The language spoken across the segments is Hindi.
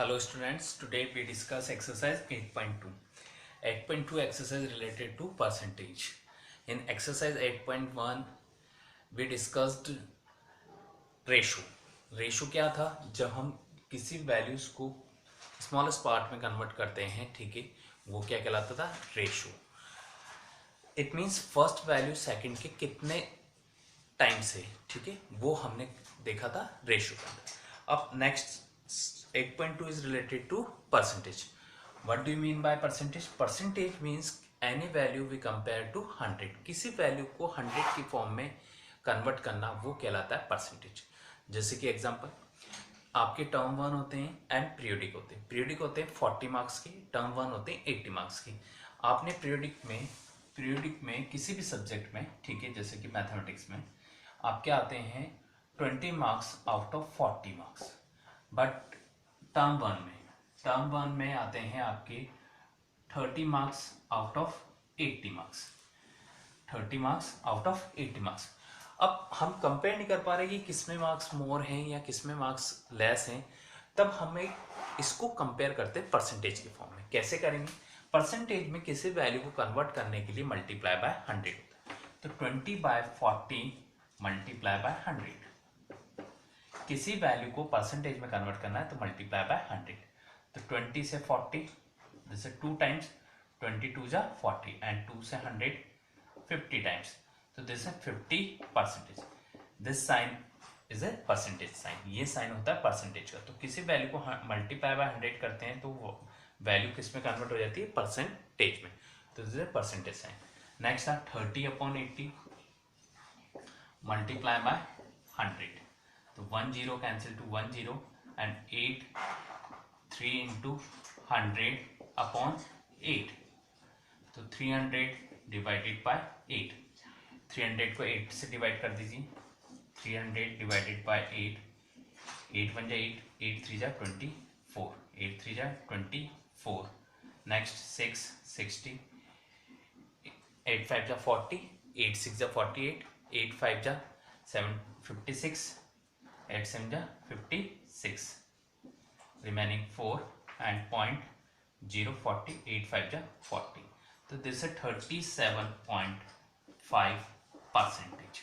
Hello students, today we discuss exercise 8.2. 8.2 exercise related to percentage. In exercise 8.1 we discussed ratio. Ratio क्या था? जब हम किसी वैल्यूज को स्मॉलेस्ट पार्ट में कन्वर्ट करते हैं, ठीक है, वो क्या कहलाता था? Ratio. It means first value second के कितने टाइम से, ठीक है, वो हमने देखा था रेशो के अंदर. अब next 8.2 is related to percentage. What do you mean by percentage? Percentage means any value we compare to 100. किसी वैल्यू को 100 की फॉर्म में कन्वर्ट करना, वो कहलाता है परसेंटेज. जैसे कि एग्जांपल, आपके टर्म 1 होते हैं एंड पीरियोडिक होते हैं. पीरियोडिक होते हैं 40 मार्क्स के, टर्म 1 होते हैं 80 मार्क्स की. आपने पीरियोडिक में किसी भी सब्जेक्ट में, ठीक है, जैसे कि मैथमेटिक्स में आपके आते हैं 20 marks out of 40 marks. But term one में आते हैं आपके 30 marks out of 80 marks. 30 marks out of 80 marks. अब हम कंपेयर नहीं कर पा रहे कि किसमें मार्क्स मोर हैं या किसमें मार्क्स लेस हैं. तब हमें इसको कंपेयर करते हैं परसेंटेज के फॉर्म में. कैसे करेंगे? परसेंटेज में किसी वैल्यू को कन्वर्ट करने के लिए मल्टीप्लाई बाय 100 होता है. तो 20/40 मल्टीप्लाई बाय 100. किसी वैल्यू को परसेंटेज में कन्वर्ट करना है तो मल्टीप्लाई बाय 100. तो 20 से 40, जैसे 2 टाइम्स 22 जा 40 एंड 2 से 100 50 टाइम्स. तो दिस है 50%. This sign is a percentage sign. ये साइन होता है परसेंटेज का. तो किसी वैल्यू को मल्टीप्लाई बाय 100 करते हैं तो वो वैल्यू किस में कन्वर्ट हो जाती है? परसेंटेज में. तो दिस है परसेंटेज साइन. नेक्स्ट है 30/80 मल्टीप्लाई बाय 100. तो 1 0 कैंसिल टू 1 0 एंड 8 3 इंटू 100/8. तो 300 डिवाइडेड बाय 8. 300 को 8 से डिवाइड कर दीजिए. 300 डिवाइडेड बाय 8. 8 1 जा 8, 8 3 जा 24, 8 3 जा 24. नेक्स्ट 6 60, 8 5 जा 40, 8 6 जा 48, 8 5 जा 7 56, 8 7 जा 56, remaining 4 and 0.040, 8 5 जा 40. तो दिस है 37.5%.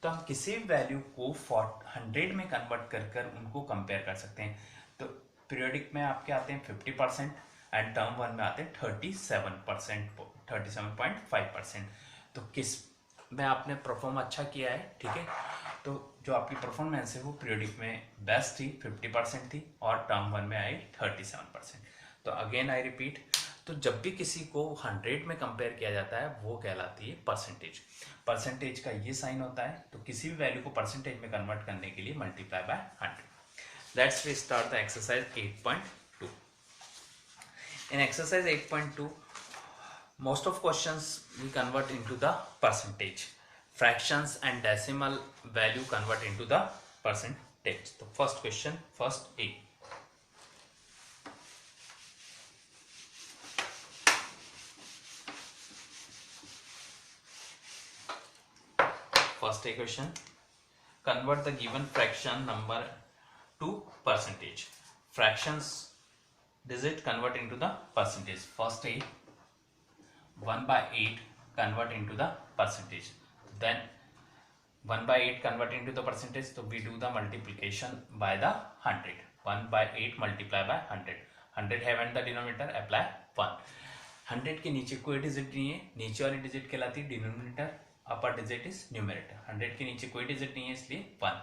तो हम किसी वैल्यू को 100 में कन्वर्ट कर उनको कंपेयर कर सकते हैं. तो पीरियोडिक में आपके आते हैं 50% एंड टर्म 1 में आते हैं 37%, 37.5%. तो किस में आपने परफॉर्म अच्छा किया है, ठीक है. तो जो आपकी परफॉर्मेंस है वो पीरियोडिक में बेस्ट थी, 50% थी, और टर्म 1 में आई 37%. तो अगेन आई रिपीट, तो जब भी किसी को 100 में कंपेयर किया जाता है वो कहलाती है परसेंटेज. परसेंटेज का ये साइन होता है. तो किसी भी वैल्यू को परसेंटेज में कन्वर्ट करने के लिए multiply by 100. Let's we start the exercise 8.2. In exercise 8.2 most of questions we convert into the percentage. Fractions and decimal value convert into the percentage. So first question, first A. First A question. Convert the given fraction number to percentage. Fractions digit convert into the percentage. First A, 1/8 convert into the percentage. Then 1/8 convert into the percentage, so we do the multiplication by the 100. 1/8 multiply by 100. 100 have in the denominator, apply 1. 100 के नीचे कोई डिजिट नहीं है, नीचे वाली डिजिट कहलाती है denominator, upper digit is numerator. 100 के नीचे कोई डिजिट नहीं है इसलिए 1.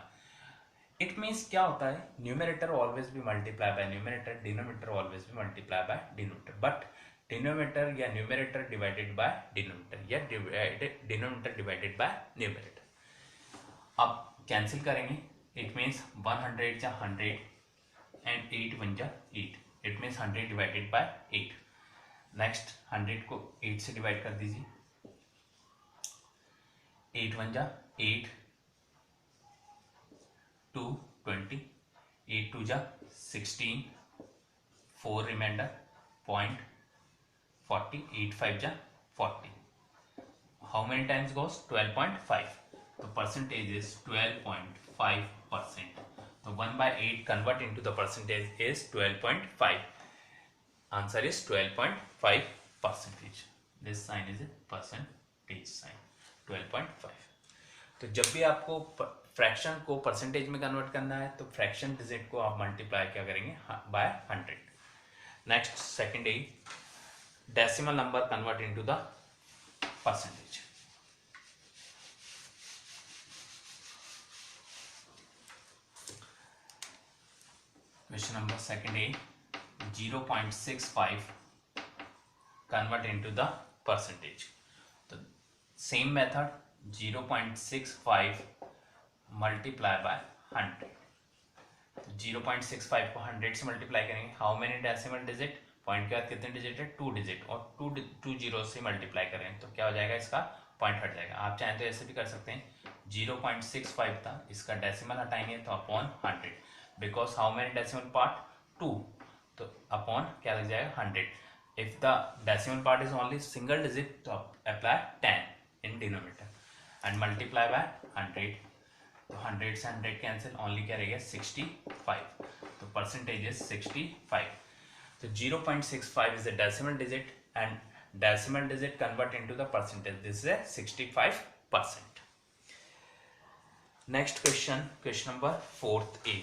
इट मीन्स क्या होता है? न्यूमरेटर ऑलवेज भी multiply by numerator, denominator always भी multiply by denominator. But denominator या न्यूमरेटर डिवाइडेड बाय डिनोमिनेटर या डिनोमिनेटर डिवाइडेड बाय न्यूमरेटर. अब कैंसिल करेंगे. इट मीन्स 100 जा 100 एंड 8 1 जा 8. It means 100 divided by 8. Next 100 को 8 से डिवाइड कर दीजिए. 8 1 जा 8, 2 20, 8 2 जा 16, 4 रिमाइंडर 0.40, 8 5 जा 40. How many times goes? 12.5. तो परसेंटेज इज 12.5%. तो 1/8 convert into the percentage is 12.5. Answer is 12.5 percentage. This sign is a percentage sign. 12.5. तो जब भी आपको फ्रैक्शन को परसेंटेज में कन्वर्ट करना है तो फ्रैक्शन डिजिट को आप मल्टीप्लाई क्या करेंगे by 100. Next second A, decimal number convert into the percentage. Question number second A, 0.65 convert into the percentage. तो सेम मेथड 0.65 मल्टीप्लाई बाय 100. तो 0.65 को 100 से मल्टीप्लाई करेंगे. How many decimal digit, point के बाद कितने डिजिट है, 2 डिजिट, और 2 जीरो से मल्टीप्लाई करें तो क्या हो जाएगा, इसका पॉइंट हट जाएगा. आप चाहें तो ऐसे भी कर सकते हैं. 0.65 था, इसका डेसिमल हटाएंगे तो upon 100. Because how many decimal part, 2, तो अपॉन क्या लग जाएगा 100. If the decimal part is only single digit तो apply 10 in denominator and multiply by 100. तो 100 से 100 कैंसिल, ओनली क्या रहेगा 65. तो परसेंटेज इज 65. तो 0.65 is a decimal digit and decimal digit convert into the percentage. This is a 65%. Next question, question number 4th A.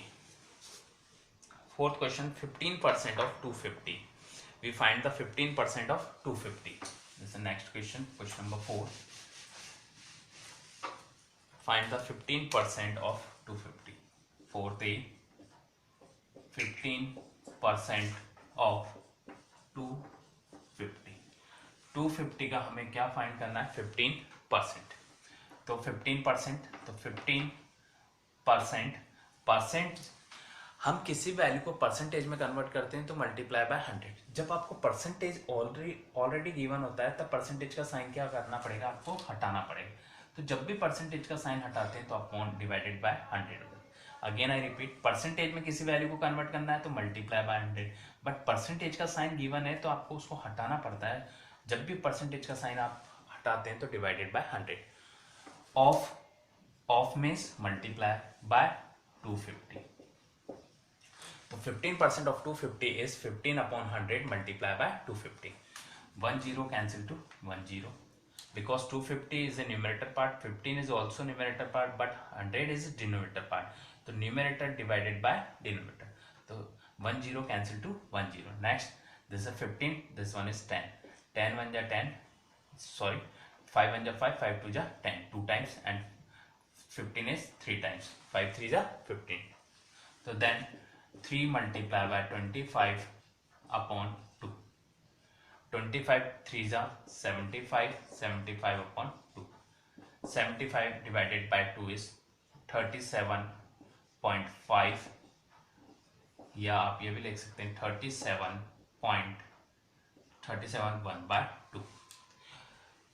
Fourth question, 15% of 250. We find the 15% of 250. This is the next question, question number 4. Find the 15% of 250. 4th A, 15% of 250. 250 का हमें क्या फाइंड करना है, 15%. तो 15%, तो 15% परसेंट, हम किसी वैल्यू को परसेंटेज में कन्वर्ट करते हैं तो मल्टीप्लाई बाय 100. जब आपको परसेंटेज ऑलरेडी गिवन होता है तब परसेंटेज का साइन क्या करना पड़ेगा, आपको हटाना पड़ेगा. तो जब भी परसेंटेज का साइन हटाते हैं तो upon divided by 100. Again I repeat, percentage में किसी वैल्यू को कन्वर्ट करना है तो मल्टीप्लाई बाय 100, बट परसेंटेज का साइन गिवन है तो आपको उसको हटाना पड़ता है. जब भी परसेंटेज का साइन आप हटाते हैं तो divided by 100. Of means multiply bye 250. तो 15% of 250 is 15 upon 100 multiply by 250. 1 0 cancel to 1 0. Because 250 is a numerator part, 15 is also numerator part, but 100 is denominator part. So numerator divided by denominator. So 1 0 cancel to 1 0. Next, this is a 15, this one is 10. 10 1 ja 10, sorry, 5 1 ja 5, 5 2 ja 10, 2 times, and 15 is 3 times, 5 3 ja 15. So then 3 multiply by 25 upon 2. 25 3s are 75, 75 upon 2. 75 divided by 2 is 37.5, या आप ये भी लिख सकते हैं 37.371 by 2.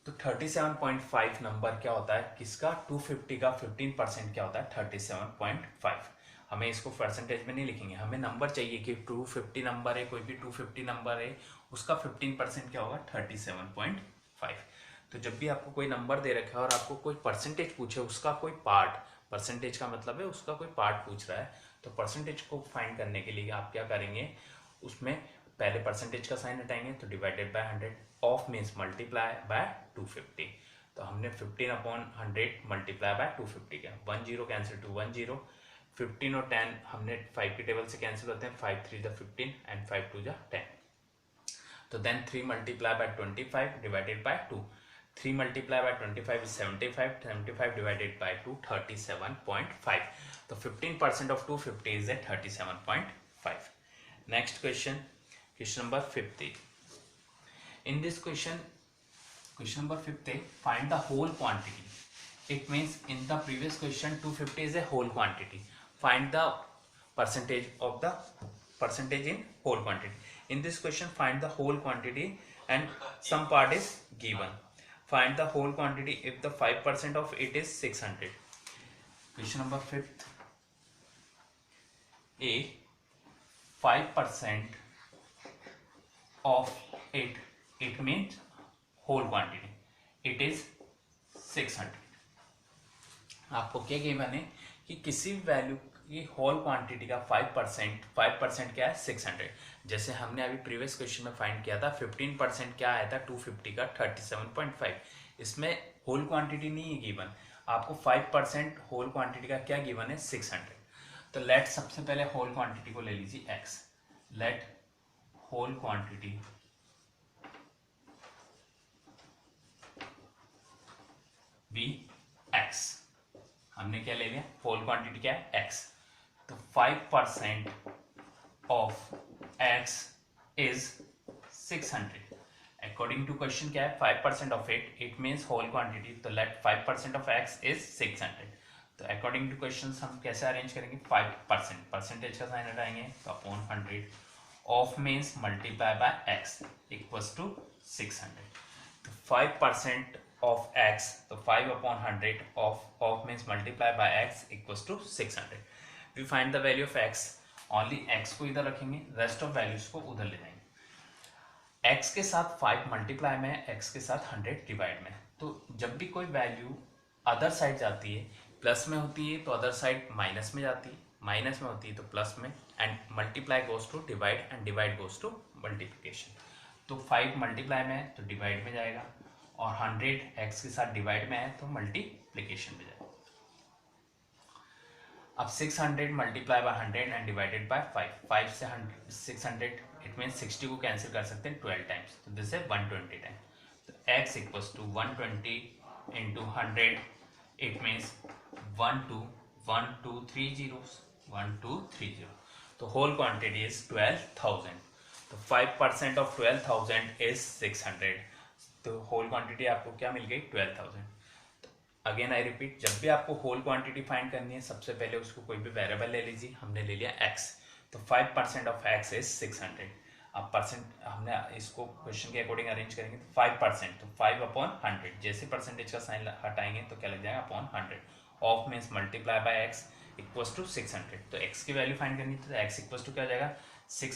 तो 37.5 नंबर क्या होता है किसका, 250 का 15% क्या होता है 37.5. हमें इसको परसेंटेज में नहीं लिखेंगे, हमें नंबर चाहिए कि 250 नंबर है, कोई भी 250 नंबर है, उसका 15% क्या होगा 37.5. तो जब भी आपको कोई नंबर दे रखा है और आपको कोई परसेंटेज पूछे, उसका कोई पार्ट, परसेंटेज का मतलब है उसका कोई पार्ट पूछ रहा है, तो परसेंटेज को फाइंड करने के लिए आप क्या करेंगे, उसमें पहले परसेंटेज का साइन हटाएंगे तो divided by 100. Of means multiply bye 250. तो हमने 15 अपॉन 100 मल्टीप्लाई बाय 250 किया. 1 0 कैंसिल टू 1 0. 15 और 10 हमने 5 की टेबल से कैंसिल होते हैं, 5 3 जा 15 एंड 5 2 जा 10. तो then 3 multiply by 25 divided by 2. 3 multiply by 25 is 75, 75 divided by 2 37.5. तो 15% of 250 is at 37.5. Next question, question number 50. In this question number 50, find the whole quantity. It means in the previous question 250 is a whole quantity. Find the percentage of the percentage in whole quantity. In this question find the whole quantity and some part is given. Find the whole quantity if the 5% of it is 600. Question number 5th. A 5% of it means whole quantity, it is 600. आपको क्या गिवन है कि किसी वैल्यू कि होल क्वांटिटी का 5% क्या है 600। जैसे हमने अभी प्रीवियस क्वेश्चन में फाइंड किया था 15% क्या आया था 250 का 37.5। इसमें होल क्वांटिटी नहीं है गिवन, आपको 5% होल क्वांटिटी का क्या गिवन है 600। तो लेट सबसे पहले होल क्वांटिटी को ले लीजिए x, let whole quantity be x। हमने क्या ले लिया, होल क्वांटिटी क्या है x। तो 5% of x is 600। According to question क्या है 5% of it means whole quantity. तो लेट 5% ऑफ x इज 600। तो अकॉर्डिंग टू क्वेश्चन हम कैसे अरेंज करेंगे, 5% परसेंटेज का साइन हटाएंगे तो upon 100, of means multiply by x equals to 600। तो 5% ऑफ x, तो 5 upon 100 of means multiply by x equals to 600। We find the value of x, only x को इधर रखेंगे, रेस्ट ऑफ वैल्यूज को उधर ले जाएंगे। x के साथ 5 मल्टीप्लाई में, x के साथ 100 डिवाइड में। तो जब भी कोई वैल्यू अदर साइड जाती है, प्लस में होती है तो अदर साइड माइनस में जाती है, माइनस में होती है तो प्लस में, and multiply goes to divide and divide goes to multiplication. तो 5 मल्टीप्लाई में है तो डिवाइड में जाएगा, और 100 x के साथ डिवाइड में है तो मल्टीप्लिकेशन में जाएगा। अब 600 multiply by 100 and divided by 5 से 600 इट मीन 60 को कैंसिल कर सकते हैं 12 टाइम्स, तो दिस है 120 टाइम्स। तो x equals to 120 into 100, it means 1230। तो होल क्वांटिटी इज 12,000। तो 5% ऑफ 12,000 इज 600। तो होल क्वांटिटी आपको क्या मिल गई 12,000। अगेन आई रिपीट, जब भी आपको होल क्वांटिटी फाइंड करनी है सबसे पहले उसको कोई भी वेरिएबल ले लीजिए। हमने ले लिया x, तो 5% ऑफ x इज 600। अब परसेंट हमने इसको क्वेश्चन के अकॉर्डिंग अरेंज करेंगे तो 5%, तो 5 अपॉन 100, जैसे परसेंटेज का साइन हटाएंगे तो क्या लग जाएगा upon 100, of means multiply by x equals to 600। तो x की वैल्यू फाइंड करनी तो x इक्वल्स टू क्या हो जाएगा 6,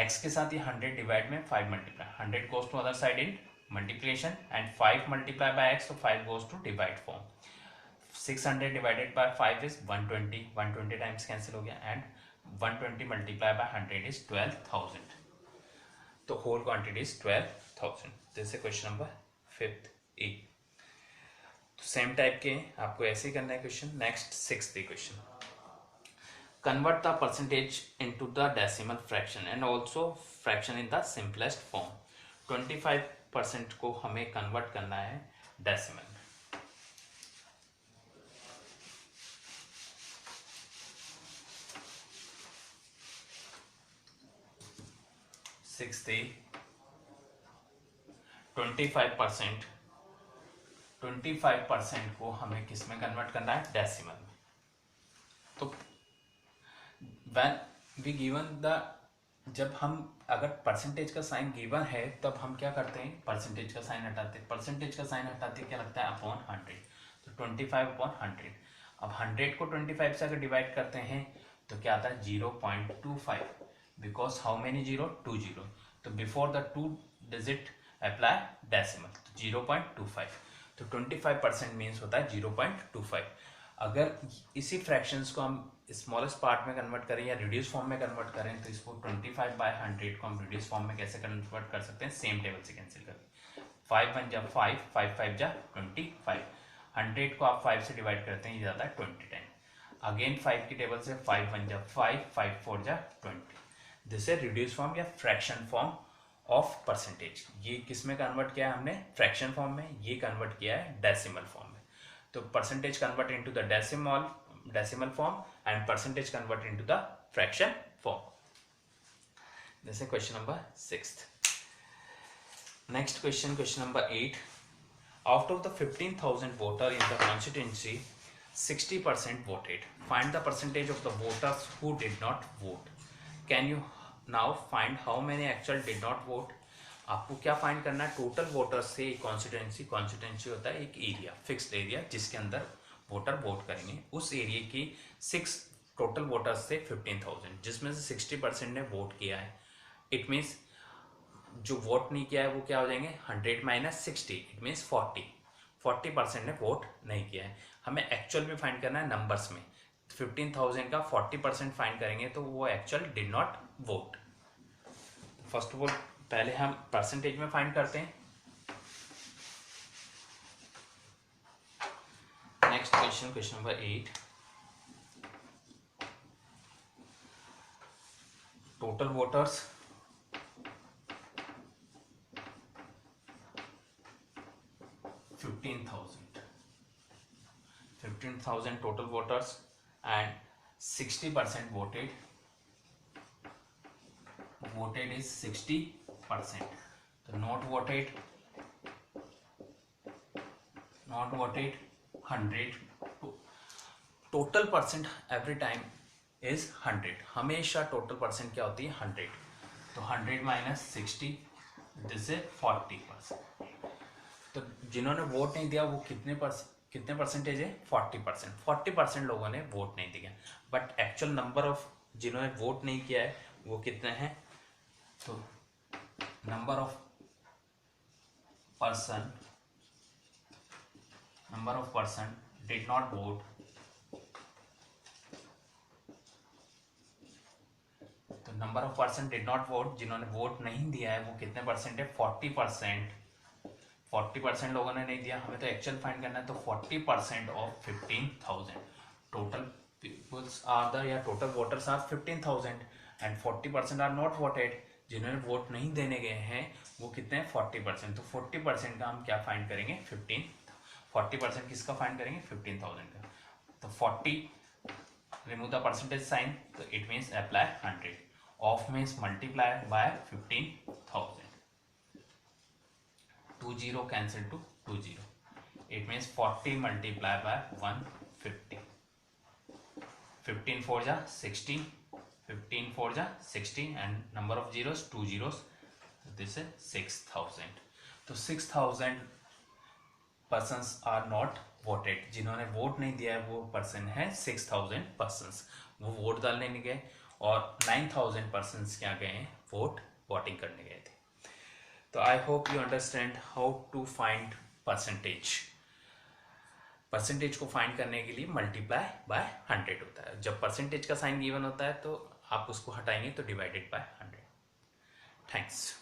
x के साथ ये 100 डिवाइड में 5 multiply, 100 goes to other side in multiplication and 5 multiplied by x, so 5 goes to divide form. 600 divided by 5 is 120, 120 times cancel हो गया, and 120 multiplied by 100 is 12,000. तो whole quantity is 12,000. This is question number 5th E. तो सेम टाइप के आपको ऐसे ही करना है question. Next 6th question, convert the percentage into the decimal fraction and also fraction in the simplest form. 25% को हमें कन्वर्ट करना है डेसिमल में। सिक्स 25% को हमें किस में कन्वर्ट करना है डेसिमल में। तो व्हेन वी गिवन द, जब हम अगर परसेंटेज का साइन गिवन है तब हम क्या करते हैं, परसेंटेज का साइन हटाते हैं। परसेंटेज का साइन हटाते क्या लगता है अपॉन 100, तो 25 अपॉन 100। अब 100 को 25 से अगर डिवाइड करते हैं तो क्या आता है 0.25, because how many zero 2 zero, तो before the 2 digit apply decimal, तो 0.25। तो 25% मीन्स होता है 0.25। अगर इसी फ्रैक्शंस को हम स्मॉलेस्ट पार्ट में कन्वर्ट करें या रिड्यूस फॉर्म में कन्वर्ट करें तो इसको 25 बाय 100 को हम रिड्यूस फॉर्म में कैसे कन्वर्ट कर सकते हैं, सेम टेबल से कैंसिल करके। 5 1 जा 5, 5 5 जा 25, 100 को आप 5 से डिवाइड करते हैं ये जाता है 20 टाइम। अगेन 5 की टेबल से 5 1 जा 5, 5 4 जा 20। दिस है रिड्यूस फॉर्म या फ्रैक्शन फॉर्म ऑफ परसेंटेज। ये किस में कन्वर्ट किया है हमने, फ्रैक्शन फॉर्म में, ये कन्वर्ट किया है डेसिमल फॉर्म में। तो percentage convert into the decimal form and percentage convert into the fraction form. This is question number 6th. Next question, question number 8. Out of the 15,000 voter in the constituency, 60% voted. Find the percentage of the voters who did not vote. Can you now find how many actual did not vote? आपको क्या फाइंड करना है, टोटल वोटर्स से कॉन्स्टिट्यूंसी होता है एक एरिया, फिक्स्ड एरिया जिसके अंदर वोटर वोट करेंगे। उस एरिया की 6 टोटल वोटर्स से 15,000, जिसमें से 60% ने वोट किया है। इट मीन्स जो वोट नहीं किया है वो क्या हो जाएंगे 100 माइनस 60, इट मीन्स 40% ने वोट नहीं किया है। हमें एक्चुअल में फाइंड करना है नंबर्स में, 15,000 का 40% फाइंड करेंगे तो वो actual did not vote. First of all पहले हम परसेंटेज में फाइंड करते हैं। Next question, question number 8, total voters 15,000 total voters and 60% voted is 60%. So not voted 100. Total percent every time is 100, हमेशा टोटल परसेंट क्या होती है 100। तो 100 माइनस 60 दिस इज 40%। तो जिन्होंने वोट नहीं दिया वो कितने परसेंटेज है 40%। 40% लोगों ने वोट नहीं दिया, बट एक्चुअल नंबर ऑफ जिन्होंने वोट नहीं किया है वो कितने हैं। तो number of person did not vote, तो number of person did not vote, जिन्होंने वोट नहीं दिया है वो कितने परसेंट है 40%। 40% लोगों ने नहीं दिया, हमें तो एक्चुअल फाइंड करना है। तो 40% of 15,000 total peoples are the, या total voters are 15,000 and 40% are not voted, जिन्होंने वोट नहीं देने गए हैं वो कितने हैं 40%। तो 40% का हम क्या फाइंड करेंगे 40% किसका फाइंड करेंगे 15,000 का। तो 40 रिमूव द परसेंटेज साइन, तो it means apply 100, of means multiply bye 15,000, 2 0 cancel to 2 0, it means 40 multiplied by 150, 15 4 ja 60, 15 4 ja 60 and number of zeros 2 zeros, this is 6,000। तो 6,000 persons are not voted, जिन्होंने वोट नहीं दिया है वो पर्सन है 6,000 persons, वो वोट डालने नहीं गए, और 9,000 persons क्या गए हैं वोटिंग करने गए थे। तो I hope you understand how to find percentage. Percentage को फाइंड करने के लिए मल्टीप्लाई बाय 100 होता है। जब परसेंटेज का साइन गिवन होता है तो आप उसको हटाएंगे तो डिवाइडेड बाय 100। थैंक्स।